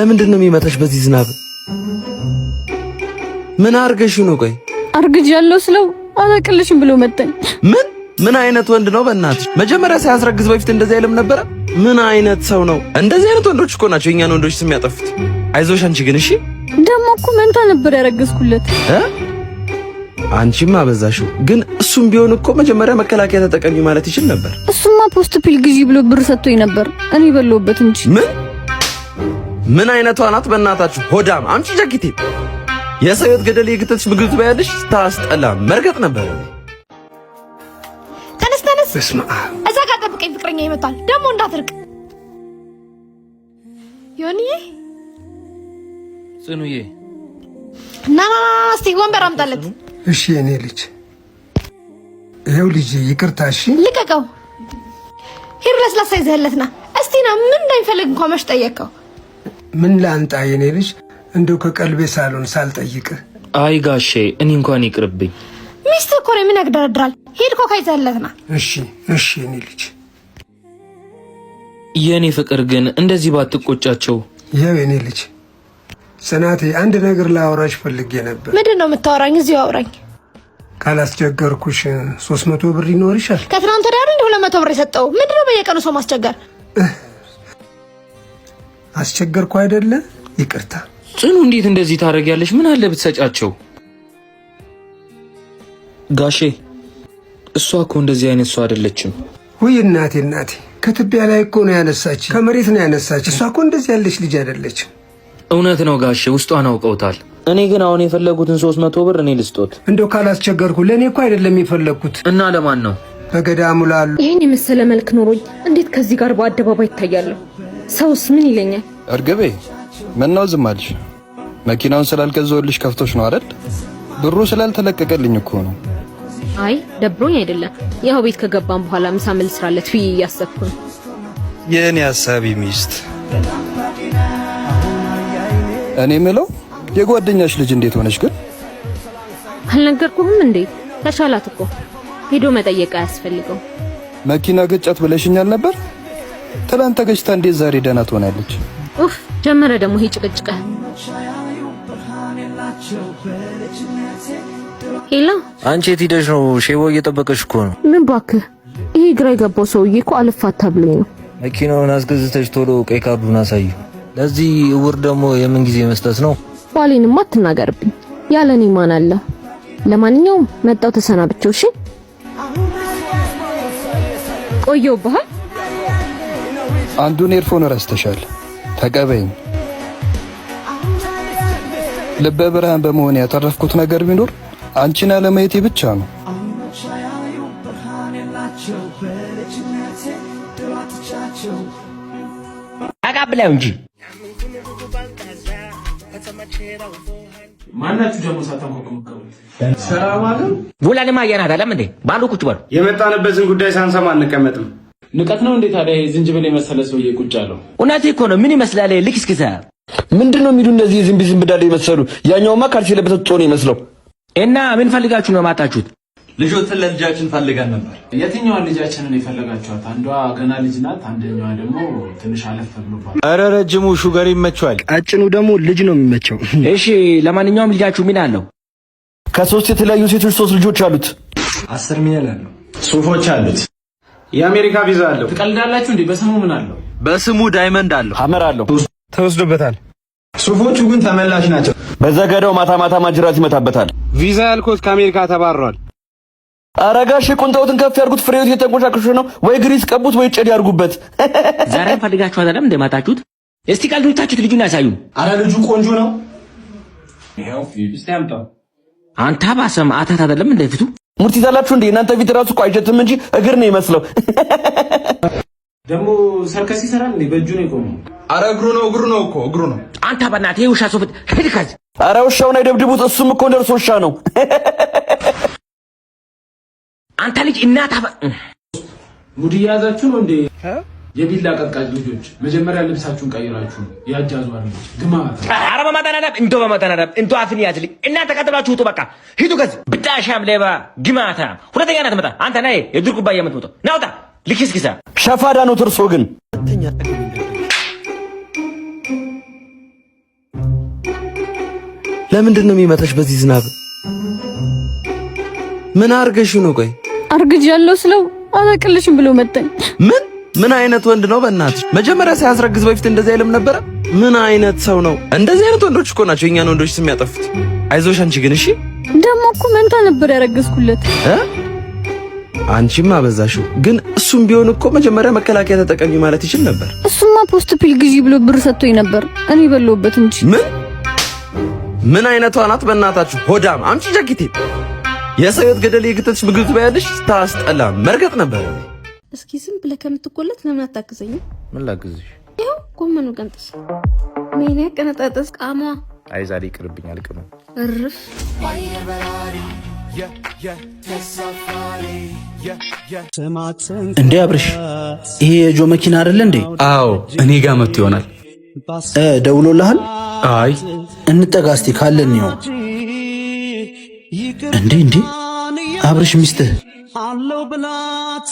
ለምንድን ነው የሚመታሽ በዚህ ዝናብ? ምን አርገሽ ነው? ቆይ አርግጅ ያለው ስለው አላቅልሽም ብሎ መጣኝ። ምን አይነት ወንድ ነው በእናትሽ? መጀመሪያ ሳያስረግዝ በፊት እንደዚህ አይልም ነበረ? ምን አይነት ሰው ነው? እንደዚህ አይነት ወንዶች እኮ ናቸው እኛን ወንዶች ስም ያጠፉት። አይዞሽ አንቺ ግን እሺ። ደሞ እኮ መንታ ነበር ያረገዝኩለት። አንቺም አበዛሽው። ግን እሱም ቢሆን እኮ መጀመሪያ መከላከያ ተጠቀሚ ማለት ይችል ነበር። እሱማ ፖስት ፒል ግዢ ብሎ ብር ሰጥቶኝ ነበር እኔ በለውበት እንጂ። ምን አይነቷ ናት በእናታችሁ? ሆዳም አምጪ ጃኬቴ። የሰው ሕይወት ገደል የግተትሽ ምግብ ትበያለሽ። ታስጠላ መርገጥ ነበር። ተነስ በስመ አብ። እዛ ጋር ጠብቀኝ፣ ፍቅረኛ ይመጣል ደግሞ እንዳትርቅ። ዮኒዬ ጽኑዬ ና እስቲ ወንበር አምጣለት። እሺ የኔ ልጅ ይኸው ልጅ ይቅርታ። እሺ ልቀቀው። ሂድ ለስላሳ ይዘህለት ና እስቲ ና። ምን እንደሚፈልግ እንኳን መች ጠየቅከው? ምን ላንጣ የኔ ልጅ? እንደው ከቀልቤ ሳሎን ሳልጠይቅህ። አይ ጋሼ እኔ እንኳን ይቅርብኝ። ሚስት እኮ ነው፣ ምን ያግደረድራል? ሂድ ኮካ ይዘህለት ና። እሺ የኔ ልጅ። የኔ ፍቅር ግን እንደዚህ ባትቆጫቸው። ይኸው የኔ ልጅ ጽናቴ አንድ ነገር ላወራሽ ፈልጌ ነበር። ምንድን ነው የምታወራኝ? እዚሁ አውራኝ። ካላስቸገርኩሽ 300 ብር ይኖርሻል? ከትናንት ወዲያ እንደ 200 ብር የሰጠው ምንድን ነው በየቀኑ ሰው ማስቸገር? አስቸገርኩ አይደለ? ይቅርታ። ጽኑ እንዴት እንደዚህ ታደርጊያለሽ? ምን አለ ብትሰጫቸው? ጋሼ እሷ እኮ እንደዚህ አይነት ሰው አይደለችም። ውይ እናቴ ከትቢያ ላይ እኮ ነው ያነሳች፣ ከመሬት ነው ያነሳች። እሷ እኮ እንደዚህ ያለች ልጅ አይደለችም። እውነት ነው ጋሼ፣ ውስጧን አውቀውታል። እኔ ግን አሁን የፈለጉትን 300 ብር እኔ ልስጦት። እንደው ካላስቸገርኩ ለእኔ እኮ አይደለም የፈለግኩት። እና ለማን ነው? በገዳሙ ላሉ። ይህን የመሰለ መልክ ኖሮኝ እንዴት ከዚህ ጋር በአደባባይ ይታያለሁ? ሰውስ ምን ይለኛል? እርግቤ ምን ነው ዝም አልሽ? መኪናውን ስላልገዛሁልሽ ከፍቶሽ ነው አይደል? ብሩ ስላልተለቀቀልኝ እኮ ነው። አይ ደብሮኝ አይደለም፣ ያው ቤት ከገባን በኋላ ምሳ መልስራለት ብዬ እያሰብኩ ነው። የእኔ ሐሳቢ ሚስት። እኔ ምለው የጓደኛሽ ልጅ እንዴት ሆነች ግን? አልነገርኩህም እንዴ? ተሻላት እኮ ሄዶ መጠየቅ አያስፈልገው። መኪና ገጫት ብለሽኛል ነበር። ትላንት ተገጭታ እንዴት ዛሬ ደህና ትሆናለች? ኡፍ ጀመረ ደግሞ ይሄ ጭቅጭቅህ። ሄላ አንቺ የት ሄደሽ ነው? ሼቦ እየጠበቀሽ እኮ ነው። ምን ባክህ፣ ይሄ ግራ የገባው ሰውዬ እኮ አልፋታ ብሎኝ ነው። መኪናውን አስገዝተሽ ቶሎ ቀይ ካርዱን አሳዩ። ለዚህ እውር ደግሞ የምን ጊዜ መስጠት ነው? ባሌንማ አትናገርብኝ፣ ያለኔ ማን አለ? ለማንኛውም መጣው ተሰናብቼው። እሺ ቆየሁብህ። አንዱን ኤርፎን ረስተሻል፣ ተቀበይኝ። ልበ ብርሃን በመሆን ያተረፍኩት ነገር ቢኖር አንቺን አለማየቴ ብቻ ነው። አቃብላው እንጂ ማናችሁ ደግሞ ሳታንኳኩ ሰላም አለ። ቡላንማ ያናት አለም እንዴ ባሉ ቁጭ በሉ። የመጣንበትን ጉዳይ ሳንሰማ አንቀመጥም። ንቀት ነው እንዴ ታዲያ? ዝንጅብል የመሰለ ሰውዬ ቁጭ አለው። እውነቴ እኮ ነው። ምን ይመስላል? ልክስክሳ ምንድነው የሚሉ እነዚህ ዝንብ ዳለ ይመስሉ። ያኛውማ ካልሲ ለበሰ ጾን ይመስለው። እና ምን ፈልጋችሁ ነው ማጣችሁት? ልጆትን ለልጃችን ፈልገን ነበር። የትኛዋን ልጃችንን የፈለጋችኋት? አንዷ ገና ልጅ ናት፣ አንደኛዋ ደግሞ ትንሽ አለፍ ብሎባል። ኧረ ረጅሙ ሹገር ይመቸዋል፣ ቀጭኑ ደግሞ ልጅ ነው የሚመቸው። እሺ ለማንኛውም ልጃችሁ ምን አለው? ከሶስት የተለያዩ ሴቶች 3 ልጆች አሉት። 10 ሚሊዮን አለው። ሱፎች አሉት። የአሜሪካ ቪዛ አለው። ትቀልዳላችሁ እንዴ? በስሙ ምን አለው? በስሙ ዳይመንድ አለው፣ ሐመር አለው። ተወስዶበታል። ሱፎቹ ግን ተመላሽ ናቸው። በዘገዳው ማታ ማታ ማጅራት ይመታበታል። ቪዛ ያልኮት ከአሜሪካ ተባሯል። አረጋሽ ቁንጣውትን ከፍ ያርጉት። ፍሬውት የተንቆሻቀሹ ነው። ወይ ግሪስ ቀቡት ወይ ጨድ ያርጉበት። ዛሬ ፈልጋችሁ አይደለም እንደማታችሁት? እስቲ ቀልዶቻችሁት ልጁን ያሳዩን። አረ ልጁ ቆንጆ ነው። ይሄው እስቲ አምጣው። አንተ ባሰም አታት አይደለም እንደ ፊቱ ሙርት ይዛላችሁ እንዴ? እናንተ ፊት ራሱ እኮ አይሸትም እንጂ እግር ነው ይመስለው። ደግሞ ሰርከስ ይሰራል እንዴ? በእጁ ነው የቆመው። አረ እግሩ ነው እኮ እግሩ ነው። አንተ በእናትህ ውሻ ሶፍት ሄድ ከዚህ። አረ ውሻውን አይደብድቡት፣ እሱም እኮ እንደርሶ ውሻ ነው። አንተ ልጅ እናታ ሙድ ያዛችሁ ነው እንዴ? የቢላ ቀጥቃጭ ልጆች መጀመሪያ ልብሳችሁን ቀይራችሁ ያጃዟል ልጅ ግማታ። አረ በማታናዳብ እንዶ አፍን ያዝልኝ። እናንተ ቀጥላችሁ ውጡ፣ በቃ ሂዱ ከዚህ። ብጣሻም ሌባ ግማታ። ሁለተኛ ናት መጣ። አንተ ነህ የድር ኩባያ የምትመጣው ናውጣ። ልክስክሳ ሸፋዳ ነው ትርሶ ግን ለምንድን ነው የሚመታሽ በዚህ ዝናብ? ምን አርገሽ ነው? ቆይ አርግጅ ያለው ስለው አላቅልሽም ብሎ መጣኝ። ምን አይነት ወንድ ነው በእናትሽ? መጀመሪያ ሳያስረግዝ በፊት እንደዚህ አይልም ነበረ? ምን አይነት ሰው ነው? እንደዚህ አይነት ወንዶች እኮ ናቸው የኛን ወንዶች ስም ያጠፉት። አይዞሽ አንቺ ግን እሺ። ደሞ እኮ መንታ ነበር ያረገዝኩለት። አንቺም አበዛሽው። ግን እሱም ቢሆን እኮ መጀመሪያ መከላከያ ተጠቀሚ ማለት ይችል ነበር። እሱማ ፖስት ፒል ግዢ ብሎ ብር ሰጥቶኝ ነበር እኔ በለውበት እንጂ። ምን አይነቷ ናት በእናታችሁ? ሆዳም አምጪ ጃኬቴ። የሰው ሕይወት ገደል የግተትሽ ምግብ ትበያለሽ። ታስጠላ መርገጥ ነበር። እስኪ ዝም ብለህ ከምትቆለት ለምን አታግዘኝም? ምን ላግዝሽ? ይኸው ጎመኑ ቀንጥስ። ምን ያቀነጣጠስ ቃሟ። አይ ዛሬ ይቅርብኝ፣ አልቅም። እርፍ እንዴ አብርሽ፣ ይሄ የጆ መኪና አይደለ እንዴ? አዎ እኔ ጋር መጥቶ ይሆናል። ደውሎልሃል? አይ እንጠጋ እስቲ ካለን ነው። እንዴ አብርሽ ሚስትህ አለው ብላት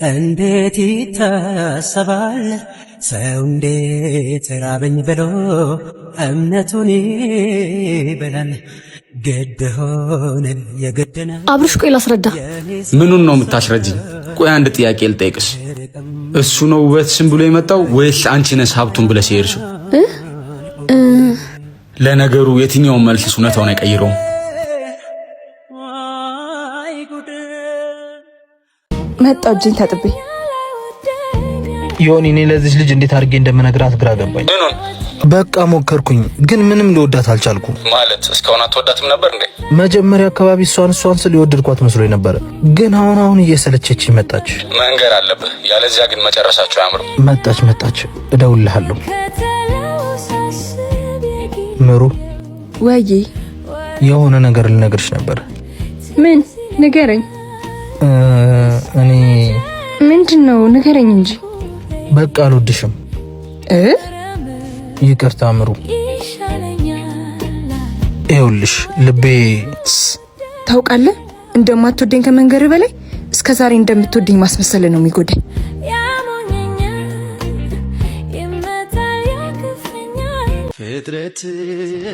እንዴት ይታሰባል ሰው እንዴት ራበኝ ብሎ እምነቱን ይበላል። ግድ ሆነ የግድነ አብርሽ ቆይ ላስረዳ። ምኑን ነው የምታስረጅኝ? ቆይ አንድ ጥያቄ ልጠይቅሽ። እሱ ነው ውበትሽን ብሎ የመጣው ወይስ አንቺ ነሽ ሀብቱን ብለሽ የሄድሽው? ለነገሩ የትኛውን መልስስ እውነታውን አይቀይረውም። መጣሁ እጄን ታጥቤ። ዮኒ እኔ ለዚህ ልጅ እንዴት አድርጌ እንደምነግራት ግራ ገባኝ። በቃ ሞከርኩኝ፣ ግን ምንም ልወዳት አልቻልኩም። ማለት እስካሁን አትወዳትም ነበር እንዴ? መጀመሪያ አካባቢ እሷን ስለ የወደድኳት መስሎኝ ነበር፣ ግን አሁን እየሰለቸች መጣች። መንገር አለብህ፣ ያለዚያ ግን መጨረሳቸው አያምርም። መጣች፣ እደውልልሃለሁ። ምሩ ወይዬ፣ የሆነ ነገር ልነግርሽ ነበር። ምን? ንገረኝ። እኔ ምንድነው? ንገረኝ እንጂ። በቃ አልወድሽም። ይቅርታ ምሩ። ይኸውልሽ ልቤ ታውቃለህ፣ እንደማትወደኝ ከመንገር በላይ እስከዛሬ እንደምትወደኝ ማስመሰል ነው የሚጎዳኝ።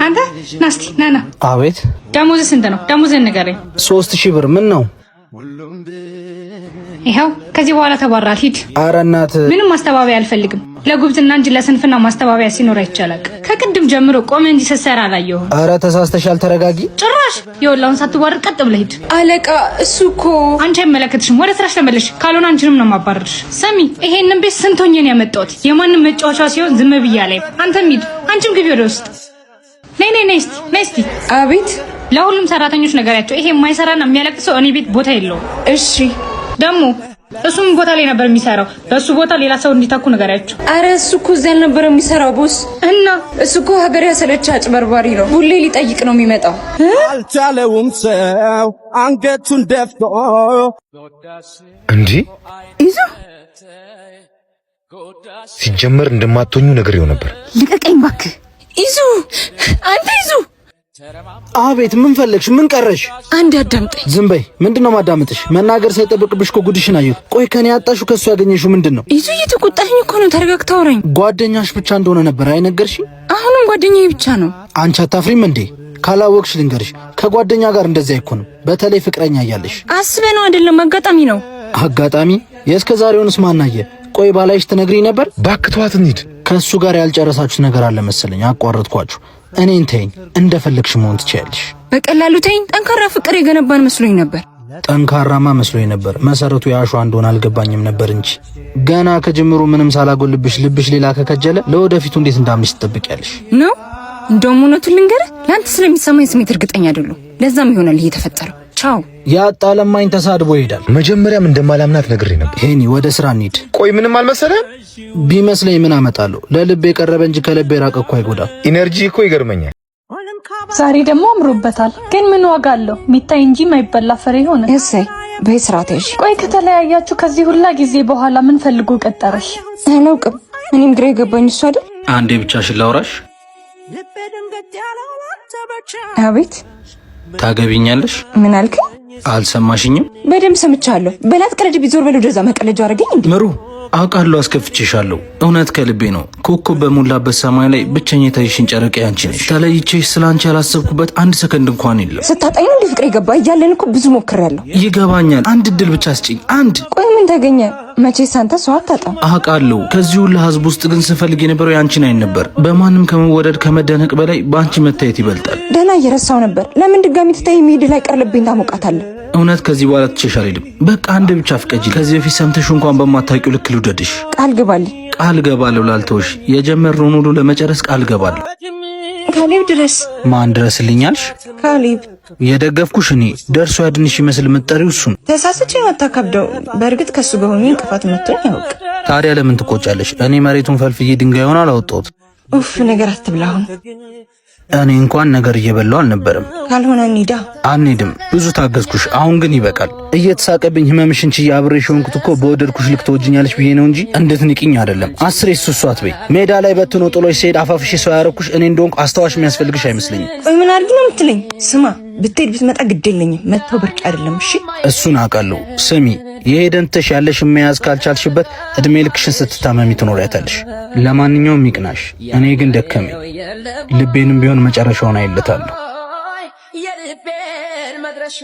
አንተ ናስቲ ናና። አቤት። ደሞዝ ስንት ነው? ደሞዝን ንገረኝ። 3000 ብር። ምን ነው? ይኸው ከዚህ በኋላ ተባራል። ሂድ። ኧረ እናት፣ ምንም ማስተባበያ አልፈልግም። ለጉብዝና እንጂ ለስንፍና ማስተባበያ ሲኖር አይቻላል። ከቅድም ጀምሮ ቆመ እንጂ ስትሰራ አላየሁም። ኧረ ተሳስተሻል፣ ተረጋጊ። ጭራሽ የወላውን ሳትዋረድ ቀጥ ብለህ ሂድ። አለቃ፣ እሱ እኮ አንቺ አይመለከትሽም። ወደ ስራሽ ተመለሽ፣ ካልሆነ አንቺንም ነው ማባረርሽ። ሰሚ፣ ይሄንን ቤት ስንቶኝን ያመጣሁት የማንም መጫወቻ ሲሆን ዝም ብያ ላይ። አንተም ሂድ፣ አንቺም ግቢ ወደ ውስጥ። ነይ እስቲ። አቤት። ለሁሉም ሰራተኞች ነገራቸው፣ ይሄ የማይሰራና የሚያለቅሰው እኔ ቤት ቦታ የለውም። እሺ። ደግሞ እሱም ቦታ ላይ ነበር የሚሰራው። በሱ ቦታ ሌላ ሰው እንዲታኩ ነገራቸው። አረ እሱ እኮ እዚያ አልነበረ የሚሰራው ቦስ። እና እሱ እኮ ሀገር ያሰለች አጭበርባሪ ነው። ሁሌ ሊጠይቅ ነው የሚመጣው። አልቻለውም ሰው አንገቱን ደፍቶ እንጂ ይዞ ሲጀመር እንደማትሆኙ ነግሬው ነበር። ልቀቀኝ እባክህ። ይዙ፣ አንተ ይዙ። አቤት። ምን ፈለግሽ? ምን ቀረሽ? አንድ አዳምጠኝ። ዝም በይ። ምንድነው ማዳመጥሽ? መናገር ሳይጠብቅብሽ እኮ ጉድሽን አየሁ። ቆይ ከኔ ያጣሽው ከሱ ያገኘሽው ምንድነው? ይዙ፣ እየተቆጣኝ እኮ ነው። ተረጋግተህ አውራኝ። ጓደኛሽ ብቻ እንደሆነ ነበር አይነገርሽኝ? አሁንም ጓደኛዬ ብቻ ነው። አንቺ አታፍሪም እንዴ? ካላወቅሽ ልንገርሽ፣ ከጓደኛ ጋር እንደዚህ አይኮንም። በተለይ ፍቅረኛ እያለሽ። አስበህ ነው አይደለም? አጋጣሚ ነው። አጋጣሚ? የእስከ ዛሬውንስ ማናየ? ቆይ ባላይሽ ትነግሪኝ ነበር። ባክቷት እንሂድ። ከሱ ጋር ያልጨረሳችሁት ነገር አለ መሰለኝ። አቋረጥኳችሁ። እኔን ተይኝ፣ እንደፈለግሽ መሆን ትችያለሽ። በቀላሉ ተይኝ። ጠንካራ ፍቅር የገነባን መስሎኝ ነበር። ጠንካራማ መስሎኝ ነበር። መሰረቱ የአሸዋ እንደሆነ አልገባኝም ነበር እንጂ ገና ከጅምሩ ምንም ሳላጎልብሽ ልብሽ ሌላ ከከጀለ ለወደፊቱ እንዴት እንዳምንሽ ትጠብቂያለሽ ነው? እንደውም እውነቱን ልንገርህ፣ ለአንተ ስለሚሰማኝ ስሜት እርግጠኛ አይደለሁ። ለዛም ይሆናል ይሄ የተፈጠረው። ቻው። ያጣ ለማኝ ተሳድቦ ይሄዳል። መጀመሪያም እንደማላምናት ነግሬ ነበር። ሄኒ፣ ወደ ስራ እንሂድ። ቆይ ምንም አልመሰለህም? ቢመስለኝ ምን አመጣለሁ? ለልብ የቀረበ እንጂ ከልብ የራቀ እኮ አይጎዳም። ኢነርጂ እኮ ይገርመኛል። ዛሬ ደግሞ አምሮበታል። ግን ምን ዋጋ አለው? ሚታይ እንጂ ማይበላ ፍሬ ሆነ። እሰይ በስራቴሽ። ቆይ ከተለያያችሁ ከዚህ ሁላ ጊዜ በኋላ ምን ፈልጎ ቀጠረሽ? አላውቅም። እኔም ግራ የገባኝ እሱ አይደል። አንዴ ብቻሽን ላውራሽ። አቤት። ታገቢኛለሽ? ምን አልከኝ? አልሰማሽኝም? በደምብ ሰምቻለሁ። በላት ቀለድ ቢዞር በለው ደዛ መቀለጃ አረገኝ እንዴ? ምሩ አውቃለሁ አስከፍቼሻለሁ። እውነት ከልቤ ነው። ኮከብ በሞላበት ሰማይ ላይ ብቸኛ ታይሽን ጨረቃ አንቺ ነሽ። ተለይቼሽ ስላንቺ ያላሰብኩበት አንድ ሰከንድ እንኳን የለም። ስታጣኝ ነው እንዴ ፍቅሬ ገባ እያለን እኮ ብዙ ሞክሬያለሁ። ይገባኛል። አንድ እድል ብቻ ስጪኝ። አንድ። ቆይ ምን ተገኘ? መቼስ አንተ ሰው አታጣም። አውቃለሁ። ከዚህ ሁሉ ህዝብ ውስጥ ግን ስፈልግ የነበረው ያንቺን አይን ነበር። በማንም ከመወደድ ከመደነቅ በላይ በአንቺ መታየት ይበልጣል። ደህና እየረሳው ነበር። ለምን ድጋሚ ትታይ መሄድ ላይ ቀርልብኝ ታሞቃታለህ? እውነት ከዚህ በኋላ ትቼሽ አልሄድም። በቃ አንድ ብቻ ፍቀጂ። ከዚህ በፊት ሰምተሽ እንኳን በማታውቂው ልክ ልውደድሽ። ቃል ግባልኝ። ቃል ገባለሁ ላልተውሽ። የጀመርነውን ሁሉ ለመጨረስ ቃል ገባለሁ። ካሌብ ድረስ። ማን ድረስልኛልሽ? ካሌብ። የደገፍኩሽ እኔ። ደርሶ ያድንሽ ይመስል የምትጠሪው እሱን። ተሳስቼ ነው አታከብደው። በእርግጥ ከሱ ጋር ሆኜ እንቅፋት መጥቶኝ ያውቅ። ታዲያ ለምን ትቆጫለሽ? እኔ መሬቱን ፈልፍዬ ድንጋዩን አላወጣሁት። ኡፍ ነገር አትብላ አሁን። እኔ እንኳን ነገር እየበላው አልነበረም። ካልሆነ እንሂዳ። አንሄድም። ብዙ ታገዝኩሽ። አሁን ግን ይበቃል። እየተሳቀብኝ ህመምሽን ችዬ አብሬሽ ሆንኩት እኮ በወደድኩሽ ልክ ትወጂኛለሽ ብዬ ነው እንጂ እንድትንቂኝ አይደለም። አስሬ ሱሱ አትበይ። ሜዳ ላይ በትኖ ጥሎሽ ሲሄድ አፋፍሽ ሰው ያረኩሽ እኔ እንደሆንኩ አስተዋሽ የሚያስፈልግሽ አይመስለኝም። ቆይ ምን አድርጊ ነው የምትለኝ? ስማ ብትሄድ ብትመጣ ግድ የለኝም። መተው ብርቅ አይደለም። እሺ እሱን አውቃለሁ። ስሚ የሄደን ትሽ ያለሽ መያዝ ካልቻልሽበት እድሜ ልክሽን ስትታመሚ ትኖሪያታለሽ። ለማንኛውም ይቅናሽ። እኔ ግን ደከመኝ። ልቤንም ቢሆን መጨረሻውን አይለታለሁ። የልቤን መድረሻ